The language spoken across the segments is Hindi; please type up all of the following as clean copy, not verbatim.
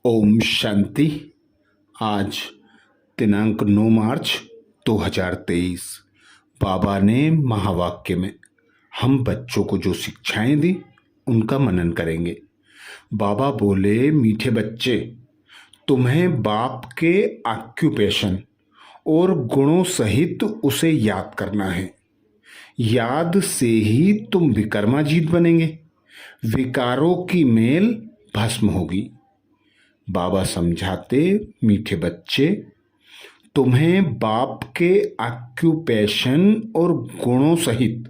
ओम शांति। आज दिनांक 9 मार्च 2023 बाबा ने महावाक्य में हम बच्चों को जो शिक्षाएं दी उनका मनन करेंगे। बाबा बोले, मीठे बच्चे, तुम्हें बाप के ऑक्यूपेशन और गुणों सहित उसे याद करना है। याद से ही तुम विकर्माजीत बनेंगे, विकारों की मेल भस्म होगी। बाबा समझाते, मीठे बच्चे, तुम्हें बाप के ऑक्यूपेशन और गुणों सहित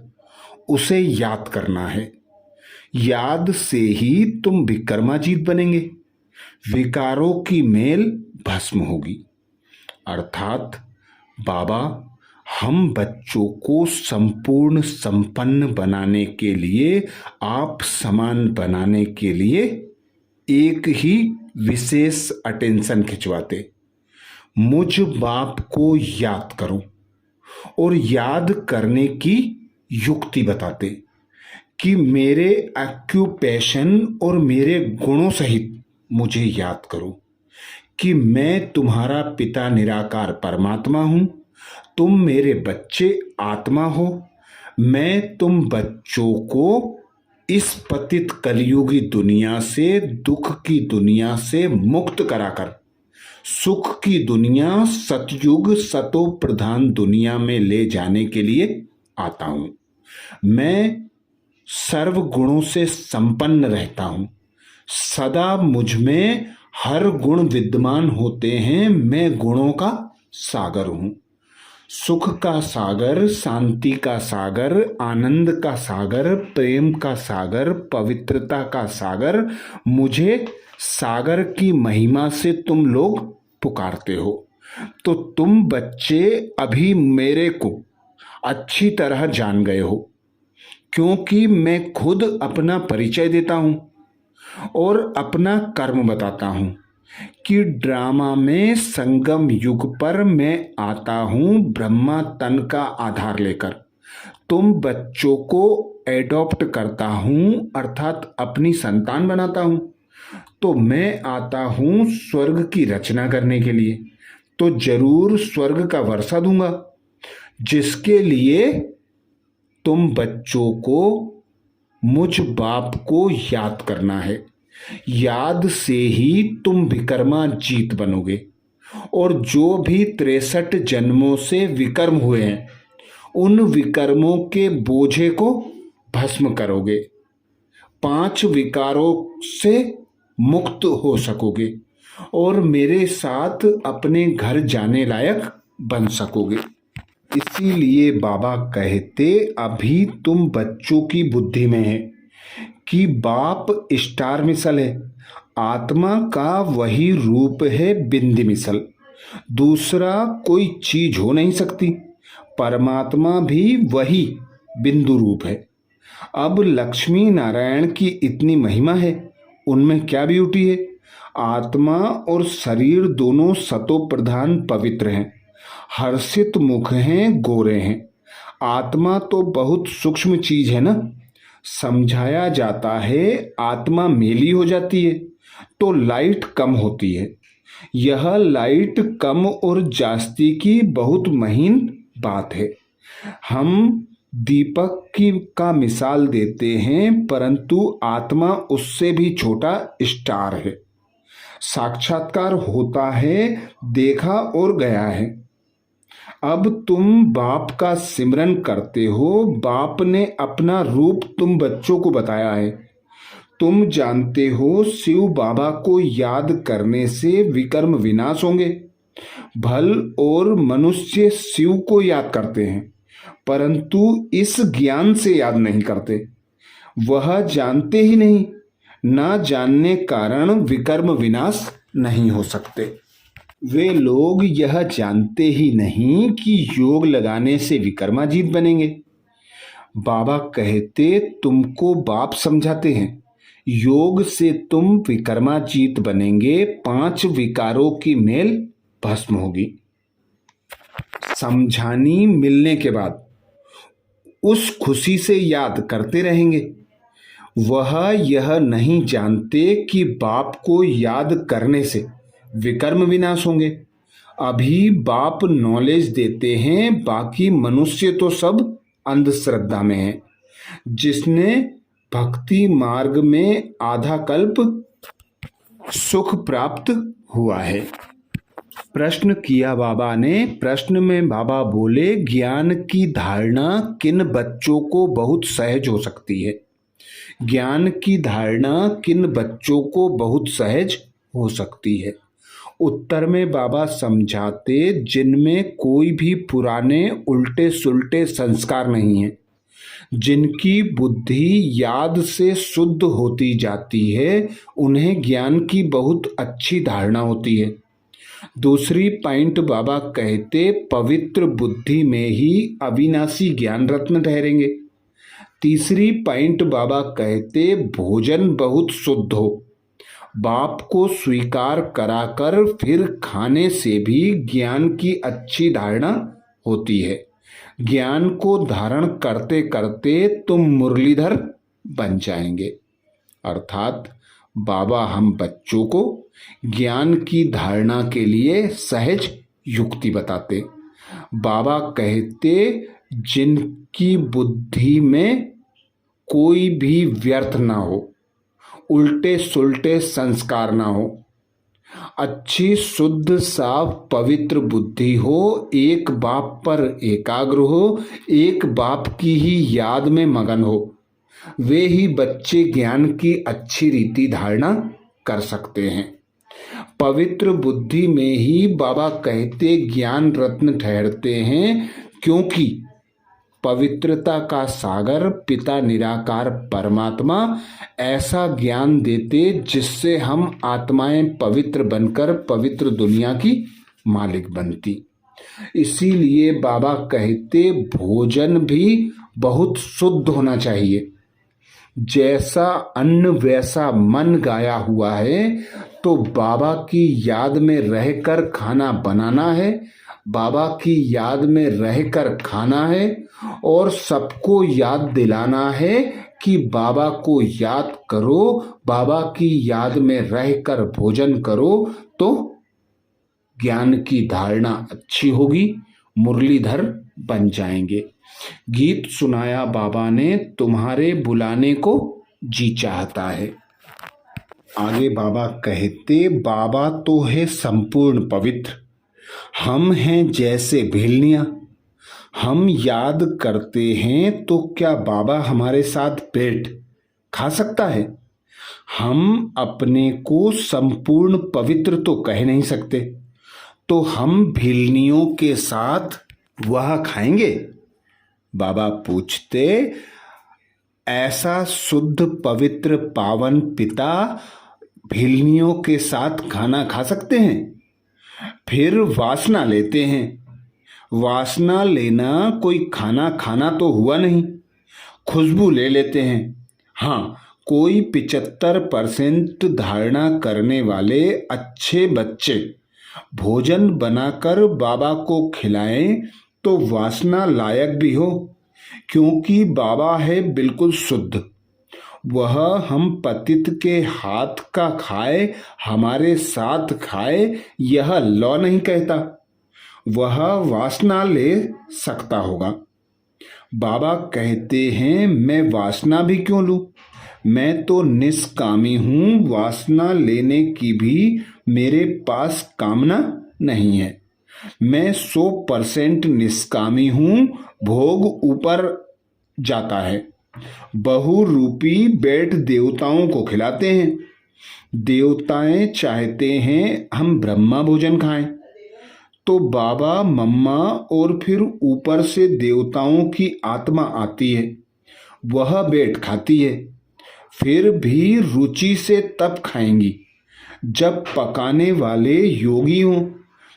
उसे याद करना है। याद से ही तुम विकर्माजीत बनेंगे, विकारों की मेल भस्म होगी। अर्थात बाबा हम बच्चों को संपूर्ण संपन्न बनाने के लिए, आप समान बनाने के लिए एक ही विशेष अटेंशन खिंचवाते, मुझ बाप को याद करो, और याद करने की युक्ति बताते कि मेरे ऑक्यूपेशन और मेरे गुणों सहित मुझे याद करो कि मैं तुम्हारा पिता निराकार परमात्मा हूं, तुम मेरे बच्चे आत्मा हो। मैं तुम बच्चों को इस पतित कलयुगी दुनिया से, दुख की दुनिया से मुक्त कराकर सुख की दुनिया, सतयुग सतो प्रधान दुनिया में ले जाने के लिए आता हूं। मैं सर्व गुणों से संपन्न रहता हूं, सदा मुझ में हर गुण विद्यमान होते हैं। मैं गुणों का सागर हूं, सुख का सागर, शांति का सागर, आनंद का सागर, प्रेम का सागर, पवित्रता का सागर। मुझे सागर की महिमा से तुम लोग पुकारते हो। तो तुम बच्चे अभी मेरे को अच्छी तरह जान गए हो, क्योंकि मैं खुद अपना परिचय देता हूं और अपना कर्म बताता हूं कि ड्रामा में संगम युग पर मैं आता हूं ब्रह्मा तन का आधार लेकर। तुम बच्चों को एडॉप्ट करता हूं, अर्थात अपनी संतान बनाता हूं। तो मैं आता हूं स्वर्ग की रचना करने के लिए, तो जरूर स्वर्ग का वर्षा दूंगा, जिसके लिए तुम बच्चों को मुझ बाप को याद करना है। याद से ही तुम विकर्मा जीत बनोगे, और जो भी 63 जन्मों से विकर्म हुए हैं उन विकर्मों के बोझे को भस्म करोगे। 5 विकारों से मुक्त हो सकोगे और मेरे साथ अपने घर जाने लायक बन सकोगे। इसीलिए बाबा कहते, अभी तुम बच्चों की बुद्धि में है कि बाप स्टार मिसल है, आत्मा का वही रूप है बिंदी मिसल, दूसरा कोई चीज हो नहीं सकती। परमात्मा भी वही बिंदु रूप है। अब लक्ष्मी नारायण की इतनी महिमा है, उनमें क्या ब्यूटी है। आत्मा और शरीर दोनों सतो प्रधान पवित्र हैं, हर्षित मुख हैं, गोरे हैं। आत्मा तो बहुत सूक्ष्म चीज है ना। समझाया जाता है आत्मा मेली हो जाती है तो लाइट कम होती है। यह लाइट कम और जास्ती की बहुत महीन बात है। हम दीपक की का मिसाल देते हैं, परंतु आत्मा उससे भी छोटा स्टार है। साक्षात्कार होता है, देखा और गया है। अब तुम बाप का सिमरन करते हो, बाप ने अपना रूप तुम बच्चों को बताया है। तुम जानते हो शिव बाबा को याद करने से विकर्म विनाश होंगे। भल और मनुष्य शिव को याद करते हैं, परंतु इस ज्ञान से याद नहीं करते। वह जानते ही नहीं, ना जानने कारण विकर्म विनाश नहीं हो सकते। वे लोग यह जानते ही नहीं कि योग लगाने से विकर्माजीत बनेंगे। बाबा कहते, तुमको बाप समझाते हैं, योग से तुम विकर्माजीत बनेंगे, 5 विकारों की मेल भस्म होगी। समझानी मिलने के बाद उस खुशी से याद करते रहेंगे। वह यह नहीं जानते कि बाप को याद करने से विकर्म विनाश होंगे। अभी बाप नॉलेज देते हैं, बाकी मनुष्य तो सब अंधश्रद्धा में है। जिसने भक्ति मार्ग में आधा कल्प सुख प्राप्त हुआ है। प्रश्न किया बाबा ने। प्रश्न में बाबा बोले, ज्ञान की धारणा किन बच्चों को बहुत सहज हो सकती है? ज्ञान की धारणा किन बच्चों को बहुत सहज हो सकती है? उत्तर में बाबा समझाते, जिनमें कोई भी पुराने उल्टे सुल्टे संस्कार नहीं है, जिनकी बुद्धि याद से शुद्ध होती जाती है, उन्हें ज्ञान की बहुत अच्छी धारणा होती है। दूसरी पॉइंट बाबा कहते, पवित्र बुद्धि में ही अविनाशी ज्ञान रत्न ठहरेंगे। तीसरी पॉइंट बाबा कहते, भोजन बहुत शुद्ध हो। बाप को स्वीकार कराकर फिर खाने से भी ज्ञान की अच्छी धारणा होती है। ज्ञान को धारण करते करते तुम मुरलीधर बन जाएंगे। अर्थात बाबा हम बच्चों को ज्ञान की धारणा के लिए सहज युक्ति बताते। बाबा कहते, जिनकी बुद्धि में कोई भी व्यर्थ ना हो, उल्टे सुल्टे संस्कार ना हो, अच्छी शुद्ध साफ पवित्र बुद्धि हो, एक बाप पर एकाग्र हो, एक बाप की ही याद में मगन हो, वे ही बच्चे ज्ञान की अच्छी रीति धारणा कर सकते हैं। पवित्र बुद्धि में ही बाबा कहते ज्ञान रत्न ठहरते हैं, क्योंकि पवित्रता का सागर पिता निराकार परमात्मा ऐसा ज्ञान देते जिससे हम आत्माएं पवित्र बनकर पवित्र दुनिया की मालिक बनती। इसीलिए बाबा कहते भोजन भी बहुत शुद्ध होना चाहिए। जैसा अन्न वैसा मन गाया हुआ है, तो बाबा की याद में रहकर खाना बनाना है, बाबा की याद में रहकर खाना है और सबको याद दिलाना है कि बाबा को याद करो, बाबा की याद में रहकर भोजन करो, तो ज्ञान की धारणा अच्छी होगी, मुरलीधर बन जाएंगे। गीत सुनाया बाबा ने, तुम्हारे बुलाने को जी चाहता है। आगे बाबा कहते, बाबा तो है संपूर्ण पवित्र, हम हैं जैसे भेलनियां। हम याद करते हैं तो क्या बाबा हमारे साथ पेट खा सकता है? हम अपने को संपूर्ण पवित्र तो कह नहीं सकते, तो हम भेलनियों के साथ वह खाएंगे? बाबा पूछते, ऐसा शुद्ध पवित्र पावन पिता भेलनियों के साथ खाना खा सकते हैं? फिर वासना लेते हैं। वासना लेना कोई खाना खाना तो हुआ नहीं। खुशबू ले लेते हैं। हाँ, कोई 75% धारणा करने वाले अच्छे बच्चे भोजन बनाकर बाबा को खिलाएं तो वासना लायक भी हो, क्योंकि बाबा है बिल्कुल शुद्ध। वह हम पतित के हाथ का खाए, हमारे साथ खाए, यह लॉ नहीं कहता। वह वासना ले सकता होगा। बाबा कहते हैं, मैं वासना भी क्यों लूं? मैं तो निष्कामी हूं, वासना लेने की भी मेरे पास कामना नहीं है। मैं 100% निष्कामी हूं, भोग ऊपर जाता है। बहुरूपी बैठ देवताओं को खिलाते हैं। देवताएं चाहते हैं हम ब्रह्मा भोजन खाएं, तो बाबा मम्मा और फिर ऊपर से देवताओं की आत्मा आती है, वह बैठ खाती है। फिर भी रुचि से तब खाएंगी जब पकाने वाले योगी हों।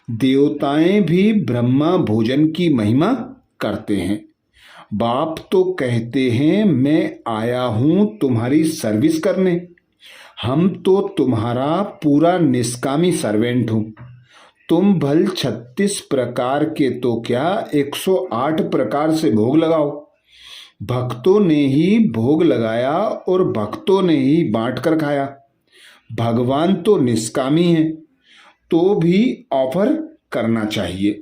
देवताएं भी ब्रह्मा भोजन की महिमा करते हैं। बाप तो कहते हैं, मैं आया हूं तुम्हारी सर्विस करने। हम तो तुम्हारा पूरा निष्कामी सर्वेंट हूं। तुम भल 36 प्रकार के तो क्या 108 प्रकार से भोग लगाओ। भक्तों ने ही भोग लगाया और भक्तों ने ही बांट कर खाया। भगवान तो निष्कामी है, तो भी ऑफर करना चाहिए।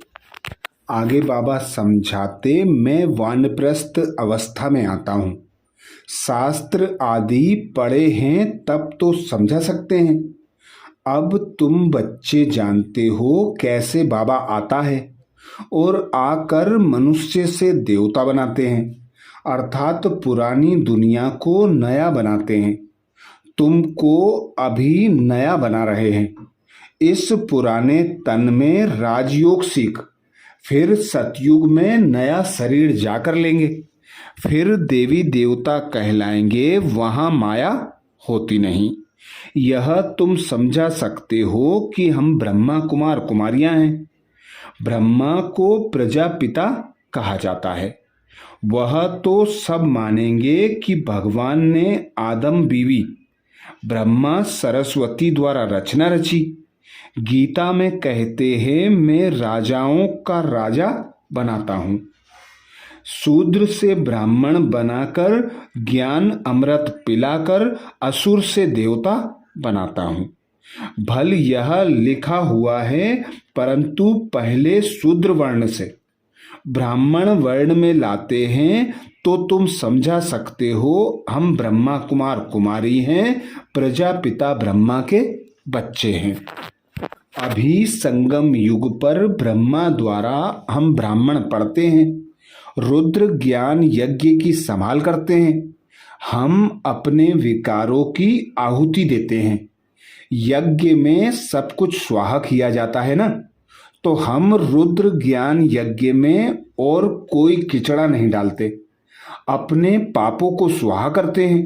आगे बाबा समझाते, मैं वानप्रस्थ अवस्था में आता हूँ। शास्त्र आदि पढ़े हैं तब तो समझा सकते हैं। अब तुम बच्चे जानते हो कैसे बाबा आता है और आकर मनुष्य से देवता बनाते हैं, अर्थात पुरानी दुनिया को नया बनाते हैं। तुमको अभी नया बना रहे हैं। इस पुराने तन में राजयोग सीख, फिर सतयुग में नया शरीर जाकर लेंगे, फिर देवी देवता कहलाएंगे, वहां माया होती नहीं। यह तुम समझा सकते हो कि हम ब्रह्मा कुमार कुमारियां हैं। ब्रह्मा को प्रजापिता कहा जाता है। वह तो सब मानेंगे कि भगवान ने आदम बीवी ब्रह्मा सरस्वती द्वारा रचना रची। गीता में कहते हैं, मैं राजाओं का राजा बनाता हूँ। शूद्र से ब्राह्मण बनाकर ज्ञान अमृत पिलाकर असुर से देवता बनाता हूँ। भल यह लिखा हुआ है, परंतु पहले शूद्र वर्ण से ब्राह्मण वर्ण में लाते हैं, तो तुम समझा सकते हो हम ब्रह्मा कुमार कुमारी हैं, प्रजापिता ब्रह्मा के बच्चे हैं। अभी संगम युग पर ब्रह्मा द्वारा हम ब्राह्मण पढ़ते हैं, रुद्र ज्ञान यज्ञ की संभाल करते हैं। हम अपने विकारों की आहुति देते हैं। यज्ञ में सब कुछ स्वाहा किया जाता है ना, तो हम रुद्र ज्ञान यज्ञ में और कोई किचड़ा नहीं डालते। अपने पापों को स्वाहा करते हैं।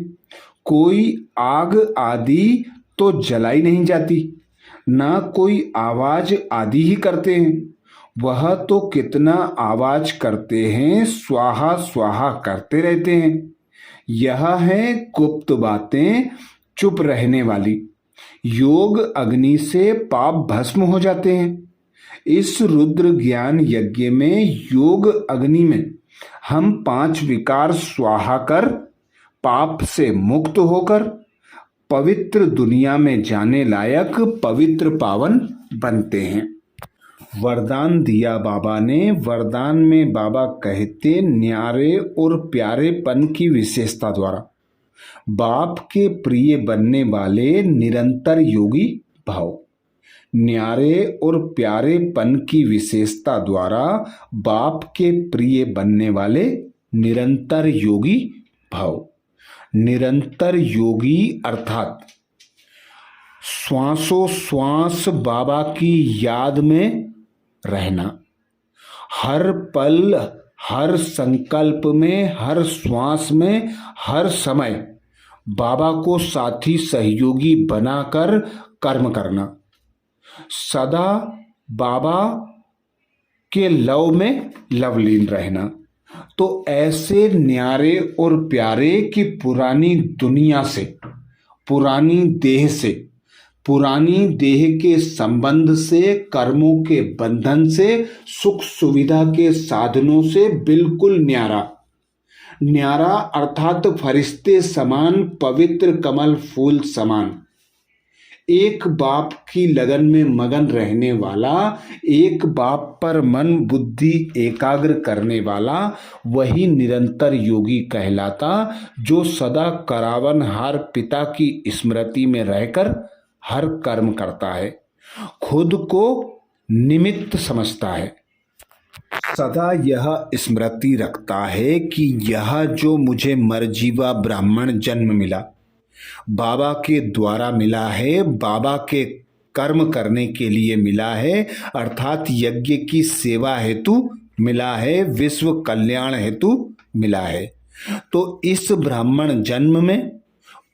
कोई आग आदि तो जलाई नहीं जाती, ना कोई आवाज आदि ही करते हैं। वह तो कितना आवाज करते हैं, स्वाहा स्वाहा करते रहते हैं। यह है गुप्त बातें, चुप रहने वाली। योग अग्नि से पाप भस्म हो जाते हैं। इस रुद्र ज्ञान यज्ञ में योग अग्नि में हम 5 विकार स्वाहा कर पाप से मुक्त होकर पवित्र दुनिया में जाने लायक पवित्र पावन बनते हैं। वरदान दिया बाबा ने। वरदान में बाबा कहते, न्यारे और प्यारेपन की विशेषता द्वारा बाप के प्रिय बनने वाले निरंतर योगी भाव। न्यारे और प्यारेपन की विशेषता द्वारा बाप के प्रिय बनने वाले निरंतर योगी भाव। निरंतर योगी अर्थात श्वासों श्वास बाबा की याद में रहना। हर पल, हर संकल्प में, हर श्वास में, हर समय बाबा को साथी सहयोगी बनाकर कर्म करना। सदा बाबा के लव में लवलीन रहना। तो ऐसे न्यारे और प्यारे की पुरानी दुनिया से, पुरानी देह से, पुरानी देह के संबंध से, कर्मों के बंधन से, सुख सुविधा के साधनों से बिल्कुल न्यारा। न्यारा अर्थात फरिश्ते समान, पवित्र कमल फूल समान। एक बाप की लगन में मगन रहने वाला, एक बाप पर मन बुद्धि एकाग्र करने वाला, वही निरंतर योगी कहलाता, जो सदा करावन हार पिता की स्मृति में रहकर हर कर्म करता है, खुद को निमित्त समझता है। सदा यह स्मृति रखता है कि यह जो मुझे मरजीवा ब्राह्मण जन्म मिला, बाबा के द्वारा मिला है, बाबा के कर्म करने के लिए मिला है, अर्थात यज्ञ की सेवा हेतु मिला है, विश्व कल्याण हेतु मिला है। तो इस ब्राह्मण जन्म में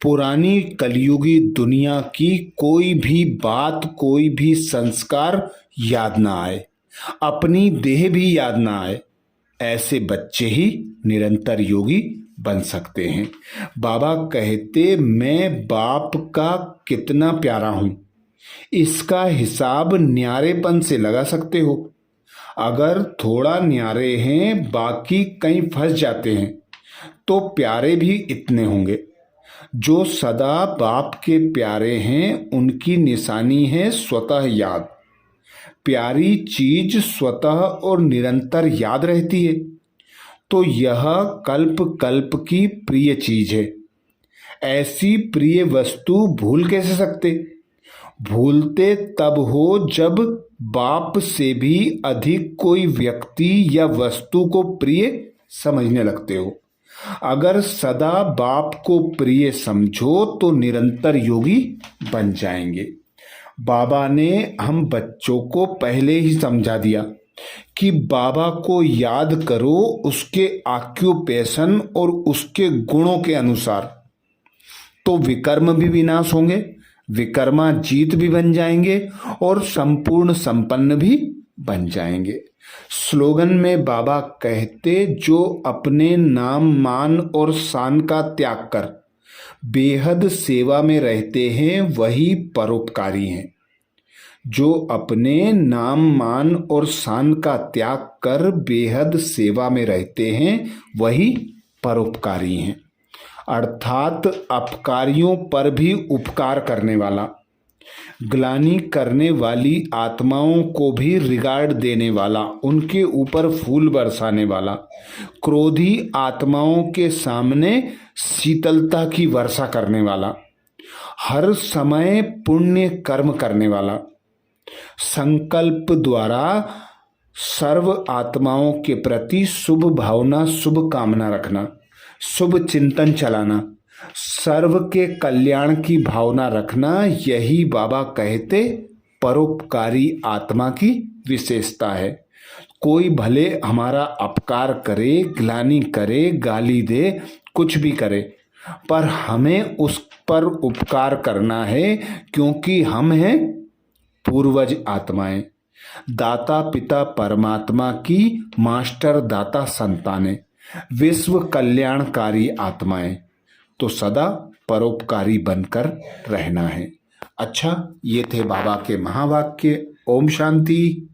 पुरानी कलयुगी दुनिया की कोई भी बात, कोई भी संस्कार याद ना आए, अपनी देह भी याद ना आए। ऐसे बच्चे ही निरंतर योगी बन सकते हैं। बाबा कहते, मैं बाप का कितना प्यारा हूं, इसका हिसाब न्यारेपन से लगा सकते हो। अगर थोड़ा न्यारे हैं, बाकी कहीं फंस जाते हैं, तो प्यारे भी इतने होंगे। जो सदा बाप के प्यारे हैं उनकी निशानी है स्वतः याद। प्यारी चीज स्वतः और निरंतर याद रहती है, तो यह कल्प कल्प की प्रिय चीज है। ऐसी प्रिय वस्तु भूल कैसे सकते? भूलते तब हो जब बाप से भी अधिक कोई व्यक्ति या वस्तु को प्रिय समझने लगते हो। अगर सदा बाप को प्रिय समझो तो निरंतर योगी बन जाएंगे। बाबा ने हम बच्चों को पहले ही समझा दिया कि बाबा को याद करो उसके ऑक्यूपेशन और उसके गुणों के अनुसार, तो विकर्म भी विनाश होंगे, विकर्मा जीत भी बन जाएंगे और संपूर्ण संपन्न भी बन जाएंगे। स्लोगन में बाबा कहते, जो अपने नाम मान और शान का त्याग कर बेहद सेवा में रहते हैं वही परोपकारी हैं। जो अपने नाम मान और शान का त्याग कर बेहद सेवा में रहते हैं वही परोपकारी हैं। अर्थात अपकारियों पर भी उपकार करने वाला, ग्लानि करने वाली आत्माओं को भी रिगार्ड देने वाला, उनके ऊपर फूल बरसाने वाला, क्रोधी आत्माओं के सामने शीतलता की वर्षा करने वाला, हर समय पुण्य कर्म करने वाला, संकल्प द्वारा सर्व आत्माओं के प्रति शुभ भावना शुभ कामना रखना, शुभ चिंतन चलाना, सर्व के कल्याण की भावना रखना, यही बाबा कहते परोपकारी आत्मा की विशेषता है। कोई भले हमारा अपकार करे, ग्लानि करे, गाली दे, कुछ भी करे, पर हमें उस पर उपकार करना है, क्योंकि हम हैं पूर्वज आत्माएं, दाता पिता परमात्मा की मास्टर दाता संतानें, विश्व कल्याणकारी आत्माएं, तो सदा परोपकारी बनकर रहना है। अच्छा, ये थे बाबा के महावाक्य। ओम शांति।